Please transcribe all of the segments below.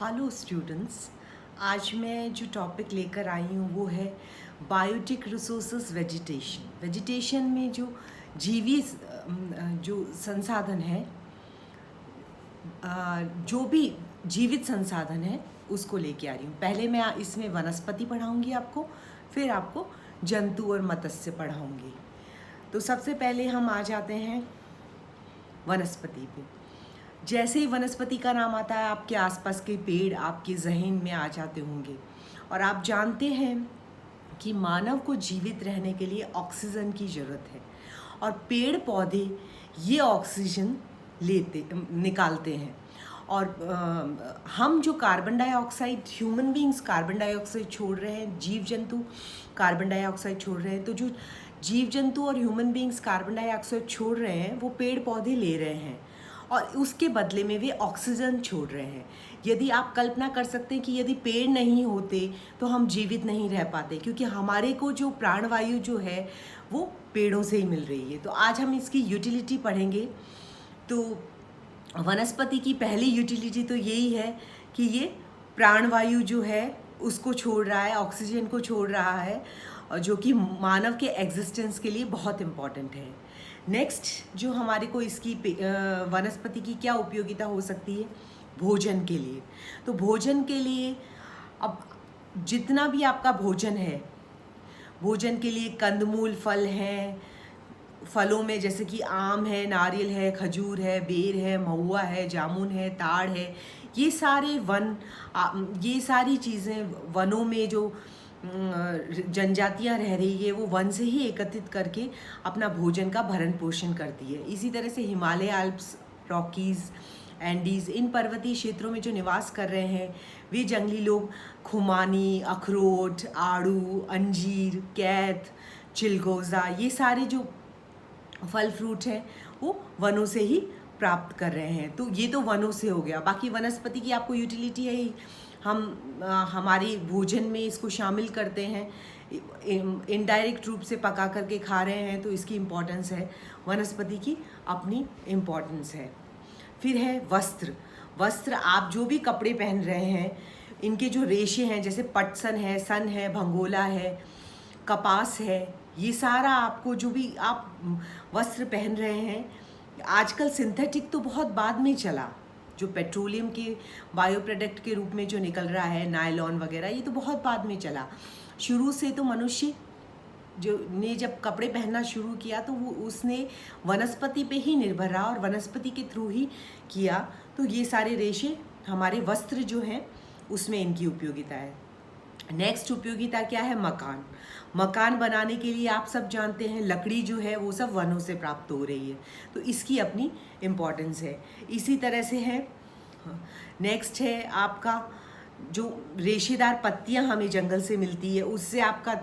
Hello students, आज मैं जो टॉपिक लेकर आई हूँ वो है बायोटिक रिसोर्सेज वेजिटेशन। वेजिटेशन में जो जीवी जो संसाधन है, जो भी जीवित संसाधन है उसको लेके आ रही हूँ। पहले मैं इसमें वनस्पति पढ़ाऊँगी आपको, फिर आपको जंतु और मत्स्य पढ़ाऊँगी। तो सबसे पहले हम आ जाते हैं वनस्पति पे। जैसे ही वनस्पति का नाम आता है, आपके आसपास के पेड़ आपके जहन में आ जाते होंगे। और आप जानते हैं कि मानव को जीवित रहने के लिए ऑक्सीजन की ज़रूरत है, और पेड़ पौधे ये ऑक्सीजन निकालते हैं। और हम जो carbon dioxide, human beings carbon dioxide छोड़ रहे हैं, जीव जंतु कार्बन डाइऑक्साइड छोड़ रहे हैं। तो जो जीव जंतु और ह्यूमन बींग्स कार्बन डाइऑक्साइड छोड़ रहे हैं वो पेड़ पौधे ले रहे हैं, और उसके बदले में वे ऑक्सीजन छोड़ रहे हैं। यदि आप कल्पना कर सकते हैं कि यदि पेड़ नहीं होते तो हम जीवित नहीं रह पाते, क्योंकि हमारे को जो प्राणवायु जो है वो पेड़ों से ही मिल रही है। तो आज हम इसकी यूटिलिटी पढ़ेंगे। तो वनस्पति की पहली यूटिलिटी तो यही है कि ये प्राणवायु जो है उसको छोड़ रहा है, ऑक्सीजन को छोड़ रहा है, और जो कि मानव के एग्जिस्टेंस के लिए बहुत इम्पॉर्टेंट है। नेक्स्ट जो हमारे को इसकी वनस्पति की क्या उपयोगिता हो सकती है, भोजन के लिए। तो भोजन के लिए अब जितना भी आपका भोजन है, भोजन के लिए कंदमूल फल हैं। फलों में जैसे कि आम है, नारियल है, खजूर है, बेर है, महुआ है, जामुन है, ताड़ है, ये सारे ये सारी चीज़ें वनों में जो जनजातियां रह रही है वो वन से ही एकत्रित करके अपना भोजन का भरण पोषण करती है। इसी तरह से हिमालय, आल्प्स, रॉकीज़, एंडीज़, इन पर्वतीय क्षेत्रों में जो निवास कर रहे हैं वे जंगली लोग खुमानी, अखरोट, आड़ू, अंजीर, कैथ, चिलगोज़ा, ये सारे जो फल फ्रूट हैं वो वनों से ही प्राप्त कर रहे हैं। तो ये तो वनों से हो गया। बाकी वनस्पति की आपको यूटिलिटी है ही, हम हमारे भोजन में इसको शामिल करते हैं, इनडायरेक्ट रूप से पका करके खा रहे हैं, तो इसकी इम्पोर्टेंस है, वनस्पति की अपनी इम्पोर्टेंस है। फिर है वस्त्र। वस्त्र, आप जो भी कपड़े पहन रहे हैं, इनके जो रेशे हैं, जैसे पटसन है, सन है, भंगोला है, कपास है, ये सारा आपको जो भी आप वस्त्र पहन रहे हैं, आजकल सिंथेटिक तो बहुत बाद में चला, जो पेट्रोलियम के बायो प्रोडक्ट के रूप में जो निकल रहा है, नायलॉन वगैरह, ये तो बहुत बाद में चला। शुरू से तो मनुष्य जो ने जब कपड़े पहनना शुरू किया तो वो उसने वनस्पति पे ही निर्भर रहा और वनस्पति के थ्रू ही किया। तो ये सारे रेशे हमारे वस्त्र जो हैं उसमें इनकी उपयोगिता है। नेक्स्ट उपयोगिता क्या है, मकान। मकान बनाने के लिए आप सब जानते हैं लकड़ी जो है वो सब वनों से प्राप्त हो रही है, तो इसकी अपनी इम्पोर्टेंस है। इसी तरह से है, नेक्स्ट है आपका जो रेशेदार पत्तियां हमें जंगल से मिलती है, उससे आपका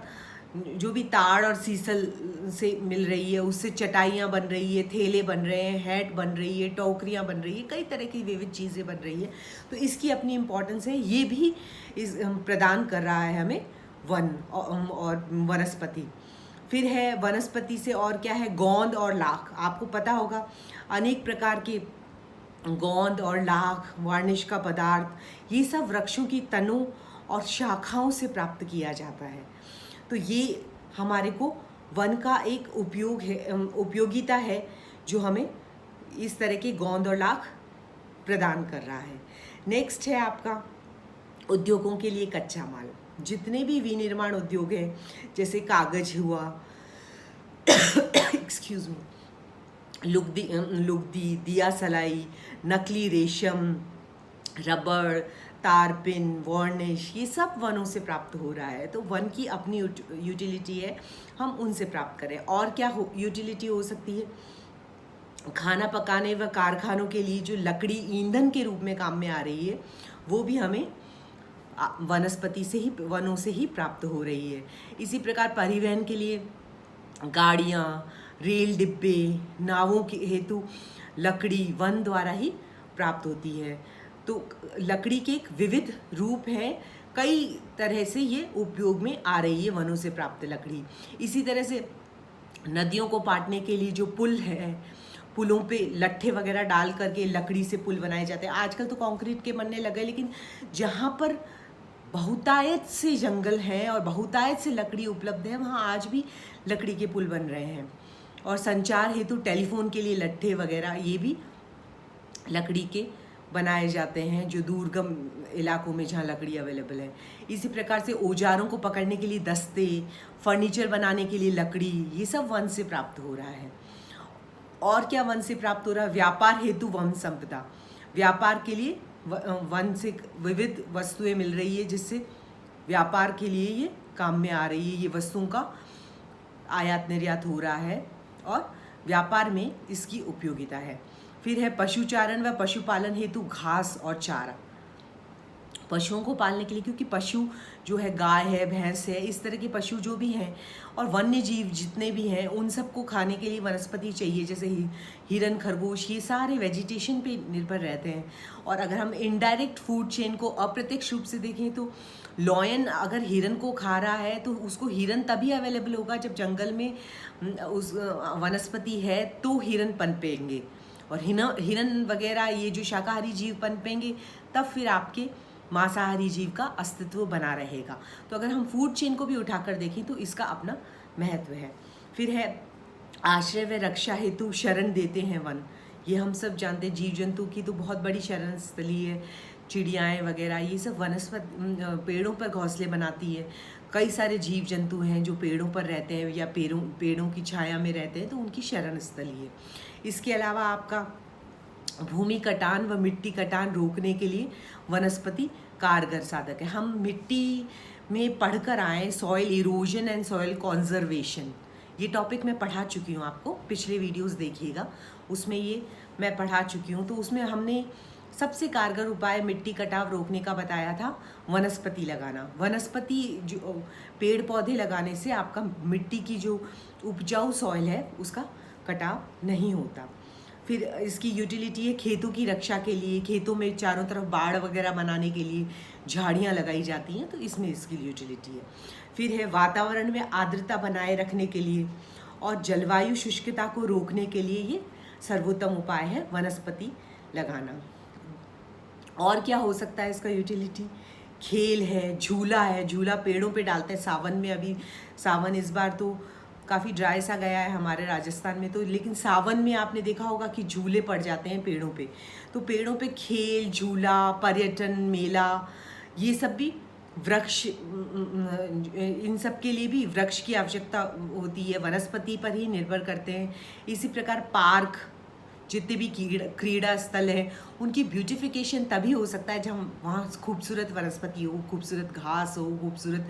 जो भी ताड़ और सीसल से मिल रही है, उससे चटाइयाँ बन रही है, थैले बन रहे हैं, हैट बन रही है, टोकरियाँ बन रही है, कई तरह की विविध चीज़ें बन रही है। तो इसकी अपनी इम्पोर्टेंस है। ये भी प्रदान कर रहा है हमें वन और वनस्पति। फिर है वनस्पति से और क्या है, गोंद और लाख। आपको पता होगा अनेक प्रकार के गोंद और लाख, वार्निश का पदार्थ, ये सब वृक्षों की तनों और शाखाओं से प्राप्त किया जाता है। तो ये हमारे को वन का एक उपयोगिता है जो हमें इस तरह के गोंद और लाख प्रदान कर रहा है। नेक्स्ट है आपका उद्योगों के लिए कच्चा माल। जितने भी विनिर्माण उद्योग हैं, जैसे कागज हुआ, एक्सक्यूज मी, लुगदी, दिया सलाई, नकली रेशम, रबड़, तारपिन, वार्निश, ये सब वनों से प्राप्त हो रहा है। तो वन की अपनी यूटिलिटी है, हम उनसे प्राप्त करें। और क्या यूटिलिटी हो सकती है, खाना पकाने व कारखानों के लिए जो लकड़ी ईंधन के रूप में काम में आ रही है, वो भी हमें वनस्पति से ही, वनों से ही प्राप्त हो रही है। इसी प्रकार परिवहन के लिए गाड़ियाँ, रेल डिब्बे, नावों के हेतु लकड़ी वन द्वारा ही प्राप्त होती है। तो लकड़ी के एक विविध रूप हैं, कई तरह से ये उपयोग में आ रही है वनों से प्राप्त लकड़ी। इसी तरह से नदियों को पाटने के लिए जो पुल है, पुलों पे लट्ठे वगैरह डाल करके लकड़ी से पुल बनाए जाते हैं। आजकल तो कंक्रीट के बनने लगे, लेकिन जहाँ पर बहुतायत से जंगल हैं और बहुतायत से लकड़ी उपलब्ध है, वहाँ आज भी लकड़ी के पुल बन रहे हैं। और संचार हेतु टेलीफोन के लिए लट्ठे वगैरह ये भी लकड़ी के बनाए जाते हैं, जो दुर्गम इलाकों में जहाँ लकड़ी अवेलेबल है। इसी प्रकार से औजारों को पकड़ने के लिए दस्ते, फर्नीचर बनाने के लिए लकड़ी, ये सब वन से प्राप्त हो रहा है। और क्या वन से प्राप्त हो रहा है? व्यापार हेतु वन संपदा, व्यापार के लिए वन से विविध वस्तुएं मिल रही है, जिससे व्यापार के लिए ये काम में आ रही है। ये वस्तुओं का आयात निर्यात हो रहा है और व्यापार में इसकी उपयोगिता है। फिर है पशुचारण व पशुपालन हेतु घास और चारा, पशुओं को पालने के लिए, क्योंकि पशु जो है गाय है, भैंस है, इस तरह के पशु जो भी हैं और वन्य जीव जितने भी हैं उन सबको खाने के लिए वनस्पति चाहिए। जैसे हिरन, खरगोश, ये सारे वेजिटेशन पे निर्भर रहते हैं। और अगर हम इनडायरेक्ट फूड चेन को अप्रत्यक्ष रूप से देखें तो लॉयन अगर हिरन को खा रहा है तो उसको हिरन तभी अवेलेबल होगा जब जंगल में उस वनस्पति है तो हिरन पनपेंगे, और हिरन वगैरह ये जो शाकाहारी जीव पनपेंगे, तब फिर आपके मांसाहारी जीव का अस्तित्व बना रहेगा। तो अगर हम फूड चेन को भी उठाकर देखें तो इसका अपना महत्व है। फिर है आश्रय व रक्षा हेतु शरण देते हैं वन, ये हम सब जानते हैं। जीव जंतु की तो बहुत बड़ी शरण स्थली है, चिड़ियाएँ वगैरह ये सब वनस्पति पेड़ों पर घोंसले बनाती है। कई सारे जीव जंतु हैं जो पेड़ों पर रहते हैं या पेड़ों की छाया में रहते हैं, तो उनकी शरण स्थली है। इसके अलावा आपका भूमि कटान व मिट्टी कटान रोकने के लिए वनस्पति कारगर साधक है। हम मिट्टी में पढ़कर आए soil erosion and soil conservation, ये टॉपिक मैं पढ़ा चुकी हूँ, आपको पिछले वीडियोस देखिएगा, उसमें ये मैं पढ़ा चुकी हूँ। तो उसमें हमने सबसे कारगर उपाय मिट्टी कटाव रोकने का बताया था वनस्पति लगाना। वनस्पति जो पेड़ पौधे लगाने से आपका मिट्टी की जो उपजाऊ सॉइल है उसका कटाव नहीं होता। फिर इसकी यूटिलिटी है खेतों की रक्षा के लिए, खेतों में चारों तरफ बाड़ वगैरह बनाने के लिए झाड़ियाँ लगाई जाती हैं, तो इसमें इसकी यूटिलिटी है। फिर है वातावरण में आर्द्रता बनाए रखने के लिए और जलवायु शुष्कता को रोकने के लिए ये सर्वोत्तम उपाय है वनस्पति लगाना। और क्या हो सकता है इसका यूटिलिटी? खेल है, झूला है, झूला पेड़ों पे डालते हैं सावन में। अभी सावन इस बार तो काफ़ी ड्राई सा गया है हमारे राजस्थान में, तो लेकिन सावन में आपने देखा होगा कि झूले पड़ जाते हैं पेड़ों पे। तो पेड़ों पे खेल, झूला, पर्यटन, मेला, ये सब भी वृक्ष, इन सब के लिए भी वृक्ष की आवश्यकता होती है, वनस्पति पर ही निर्भर करते हैं। इसी प्रकार पार्क, जितने भी क्रीड़ा स्थल हैं उनकी ब्यूटिफिकेशन तभी हो सकता है जब वहाँ खूबसूरत वनस्पति हो, खूबसूरत घास हो, खूबसूरत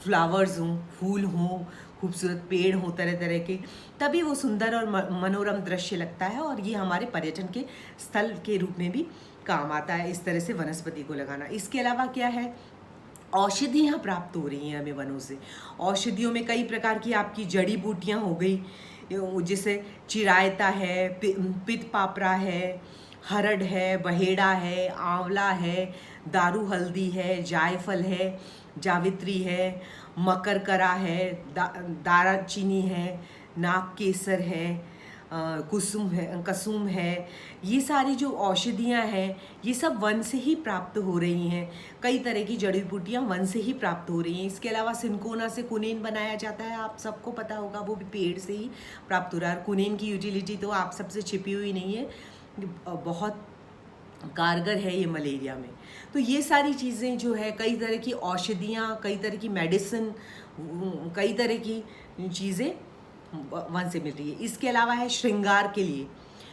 फ्लावर्स हों, फूल हों, खूबसूरत पेड़ हों तरह तरह के, तभी वो सुंदर और मनोरम दृश्य लगता है। और ये हमारे पर्यटन के स्थल के रूप में भी काम आता है इस तरह से वनस्पति को लगाना। इसके अलावा क्या है? औषधियाँ प्राप्त हो रही हैं हमें वनों से। औषधियों में कई प्रकार की आपकी जड़ी बूटियाँ हो गई, जैसे चिरायता है, पित पापरा है, हरड़ है, बहेड़ा है, आंवला है, दारू हल्दी है, जायफल है, जावित्री है, मकरकरा है, दाराचीनी है, नाग केसर है, कसुम है। ये सारी जो औषधियाँ हैं ये सब वन से ही प्राप्त हो रही हैं। कई तरह की जड़ी बूटियाँ वन से ही प्राप्त हो रही हैं। इसके अलावा सिनकोना से कुनेन बनाया जाता है, आप सबको पता होगा, वो भी पेड़ से ही प्राप्त हो रहा है। कुनेन की यूटिलिटी तो आप सबसे छिपी हुई नहीं है, बहुत कारगर है ये मलेरिया में। तो ये सारी चीज़ें जो है, कई तरह की औषधियाँ, कई तरह की मेडिसिन, कई तरह की चीज़ें वन से मिल रही है। इसके अलावा है श्रृंगार के लिए।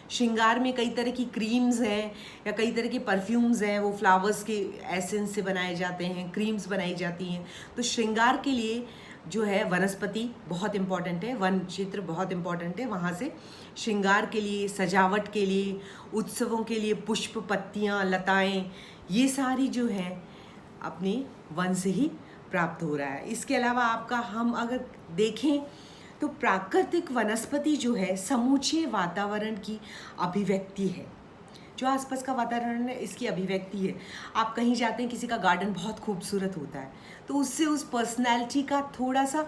श्रृंगार में कई तरह की क्रीम्स हैं या कई तरह के परफ्यूम्स हैं, वो फ्लावर्स के एसेंस से बनाए जाते हैं, क्रीम्स बनाई जाती हैं। तो श्रृंगार के लिए जो है वनस्पति बहुत इम्पॉर्टेंट है, वन क्षेत्र बहुत इम्पॉर्टेंट है। वहाँ से श्रृंगार के लिए, सजावट के लिए, उत्सवों के लिए पुष्प, पत्तियाँ, लताएँ, ये सारी जो हैं अपने वन से ही प्राप्त हो रहा है। इसके अलावा आपका हम अगर देखें तो प्राकृतिक वनस्पति जो है समूचे वातावरण की अभिव्यक्ति है। जो आसपास का वातावरण है इसकी अभिव्यक्ति है। आप कहीं जाते हैं, किसी का गार्डन बहुत खूबसूरत होता है, तो उससे उस पर्सनैलिटी का थोड़ा सा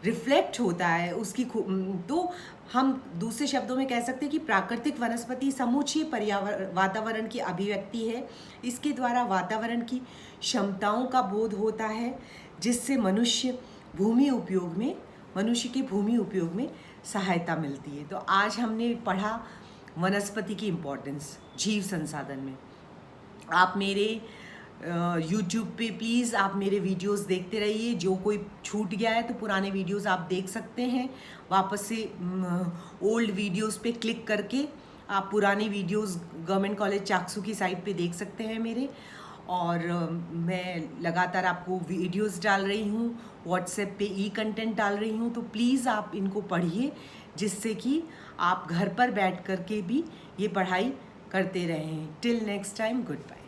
रिफ्लेक्ट होता है उसकी तो हम दूसरे शब्दों में कह सकते हैं कि प्राकृतिक वनस्पति समूची वातावरण की अभिव्यक्ति है। इसके द्वारा वातावरण की क्षमताओं का बोध होता है, जिससे मनुष्य के भूमि उपयोग में सहायता मिलती है। तो आज हमने पढ़ा वनस्पति की इम्पोर्टेंस जीव संसाधन में। आप मेरे YouTube पे प्लीज़ आप मेरे वीडियोस देखते रहिए। जो कोई छूट गया है तो पुराने वीडियोस आप देख सकते हैं। वापस से ओल्ड वीडियोस पे क्लिक करके आप पुराने वीडियोस गवर्नमेंट कॉलेज चाकसू की साइट पे देख सकते हैं मेरे। और मैं लगातार आपको वीडियोस डाल रही हूँ, व्हाट्सएप पे कंटेंट डाल रही हूँ। तो प्लीज़ आप इनको पढ़िए, जिससे कि आप घर पर बैठ कर के भी ये पढ़ाई करते रहें। Till next time, good bye.